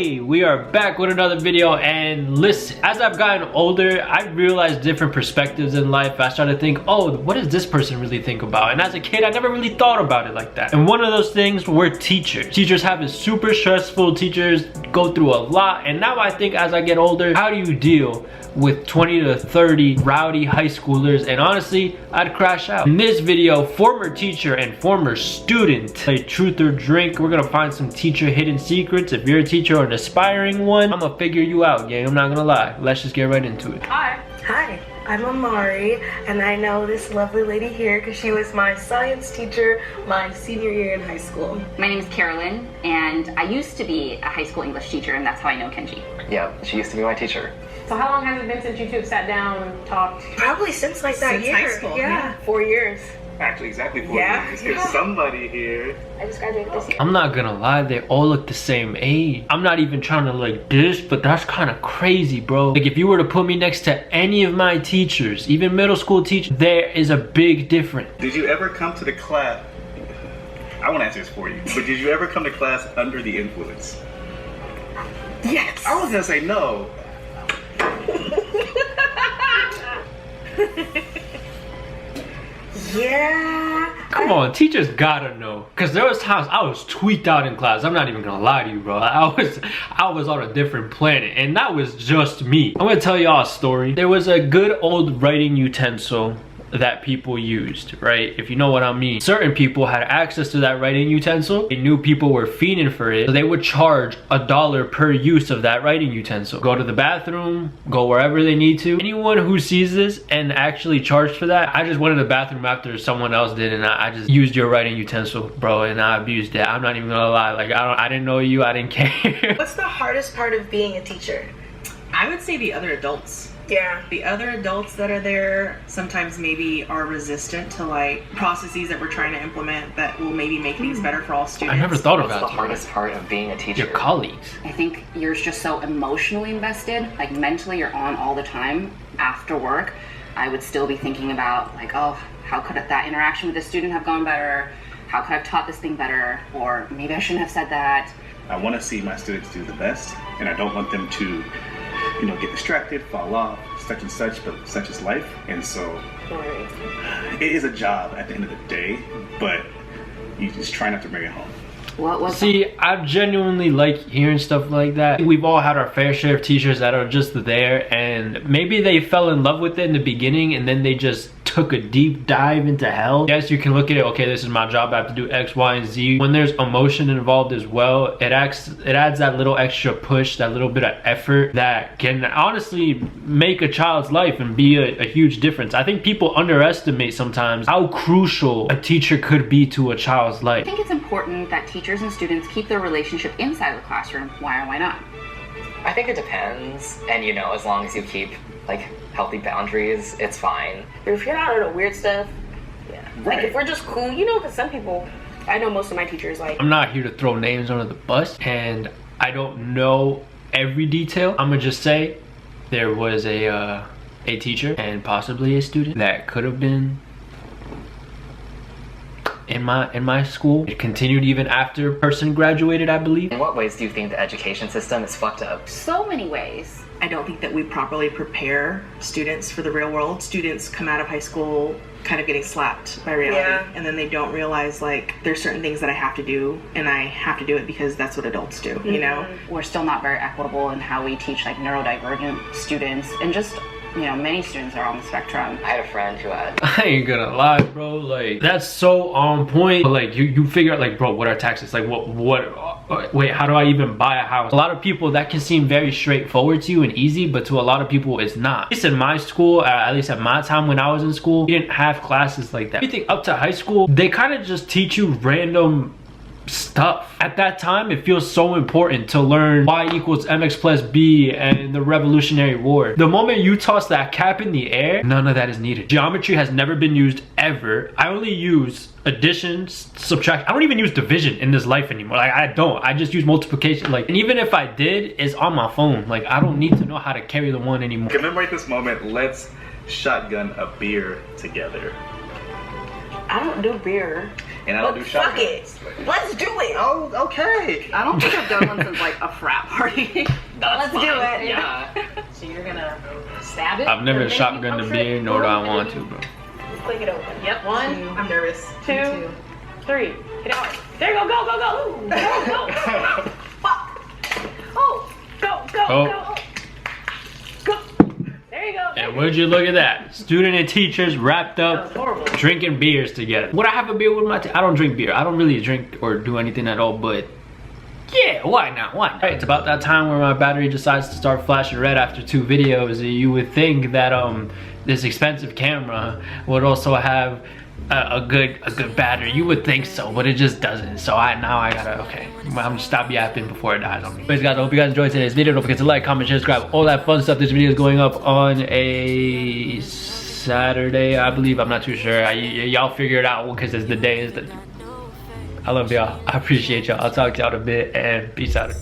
Hey, we are back with another video, and listen, as I've gotten older, I've realized different perspectives in life. I started to think, oh, what does this person really think about? And as a kid, I never really thought about it like that. And one of those things were teachers. Teachers have it super stressful, teachers go through a lot, and now I think as I get older, how do you deal with 20 to 30 rowdy high schoolers? And honestly, I'd crash out. In this video, former teacher and former student play truth or drink. We're gonna find some teacher hidden secrets. If you're a teacher or an aspiring one, I'm gonna figure you out, gang. I'm not gonna lie. Let's just get right into it. Hi. Hi, I'm Amari, and I know this lovely lady here because she was my science teacher my senior year in high school. My name is Carolyn, and I used to be a high school English teacher, and that's how I know Kenji. Yeah, she used to be my teacher. So how long has it been since you two have sat down and talked? Probably since like that Since year. high school, Yeah, 4 years. Actually, exactly 4 Yeah, years. Because yeah. somebody here. I just graduated this year. I'm not gonna lie, they all look the same age. I'm not even trying to like dish, but that's kind of crazy, bro. Like if you were to put me next to any of my teachers, even middle school teachers, there is a big difference. Did you ever come to the class? I won't answer this for you, but did you ever come to class under the influence? Yes. I was gonna say no. Yeah. Come on, teachers gotta know. Cause there was times I was tweaked out in class. I'm not even gonna lie to you, bro. I was on a different planet, and that was just me. I'm gonna tell y'all a story. There was a good old writing utensil that people used, right? If you know what I mean. Certain people had access to that writing utensil. They knew people were fiending for it, so they would charge $1 per use of that writing utensil. Go to the bathroom, go wherever they need to. Anyone who sees this and actually charged for that, I just went to the bathroom after someone else did, and I just used your writing utensil, bro, and I abused it. I'm not even gonna lie. Like I didn't know you, I didn't care. What's the hardest part of being a teacher? I would say the other adults. Yeah. The other adults that are there sometimes maybe are resistant to like processes that we're trying to implement that will maybe make things better for all students. I never thought What's about the that. hardest part of being a teacher? Your colleagues. I think you're just so emotionally invested, like mentally you're on all the time. After work, I would still be thinking about like, oh, how could that interaction with the student have gone better? How could I have taught this thing better? Or maybe I shouldn't have said that. I want to see my students do the best, and I don't want them to, you know, get distracted, fall off, such and such, but such is life. And so it is a job at the end of the day, but you just try not to bring it home. What was See, I genuinely like hearing stuff like that. We've all had our fair share of teachers that are just there, and maybe they fell in love with it in the beginning and then they just took a deep dive into hell. Yes, you can look at it, okay, this is my job, I have to do X, Y, and Z. When there's emotion involved as well, it adds that little extra push, that little bit of effort that can honestly make a child's life and be a huge difference. I think people underestimate sometimes how crucial a teacher could be to a child's life. I think it's important that teachers and students keep their relationship inside the classroom. Why or why not? I think it depends, and you know, as long as you keep like healthy boundaries, it's fine. If you're not into weird stuff, yeah. Like Right. if we're just cool, you know, because some people, I know most of my teachers like. I'm not here to throw names under the bus, and I don't know every detail. I'm gonna just say there was a teacher and possibly a student that could have been in my school. It continued even after a person graduated, I believe. In what ways do you think the education system is fucked up? So many ways. I don't think that we properly prepare students for the real world. Students come out of high school kind of getting slapped by reality, Yeah. and then they don't realize like there's certain things that I have to do, and I have to do it because that's what adults do, you know? We're still not very equitable in how we teach like neurodivergent students, and just, you know, many students are on the spectrum. I had a friend who had I ain't gonna lie, bro, like that's so on point. Like you figure out like, bro, what are taxes? Like wait, how do I even buy a house? A lot of people, that can seem very straightforward to you and easy, but to a lot of people it's not. At least in my school, at least at my time when I was in school, we didn't have classes like that. Everything up to high school, they kind of just teach you random stuff. At that time, it feels so important to learn y equals mx plus b and the Revolutionary War. The moment you toss that cap in the air, none of that is needed. Geometry has never been used ever. I only use addition, subtraction. I don't even use division in this life anymore. Like I don't. I just use multiplication. Like, and even if I did, it's on my phone. Like I don't need to know how to carry the one anymore. Commemorate this moment. Let's shotgun a beer together. I don't do beer. and I don't do Fuck it. shotguns. Let's do it. Oh, okay. I don't think I've done one since like a frat party. Let's do it. Yeah. So you're gonna stab it. I've never and then shotgunned a you beer, nor do I and want then to, you bro. Click it open. Yep. 1, I'm nervous. 2, 3. Hit it hard. There you go. Go, go, go. Ooh, go, go. Fuck. Oh, go, go, Oh. go. Go. There you go. And would you look at that? Student and teachers wrapped That up was horrible. drinking beers together. Would I have a beer with my I don't drink beer. I don't really drink or do anything at all, but yeah, why not? Why not? It's about that time where my battery decides to start flashing red after 2 videos. You would think that this expensive camera would also have a good battery. You would think so, but it just doesn't. So now I gotta, okay, I'm gonna stop yapping before it dies on me. Anyways guys, I hope you guys enjoyed today's video. Don't forget to like, comment, share, subscribe, all that fun stuff. This video is going up on a Saturday, I believe. I'm not too sure. Y'all figure it out because it's the day. I love y'all. I appreciate y'all. I'll talk to y'all in a bit, and peace out.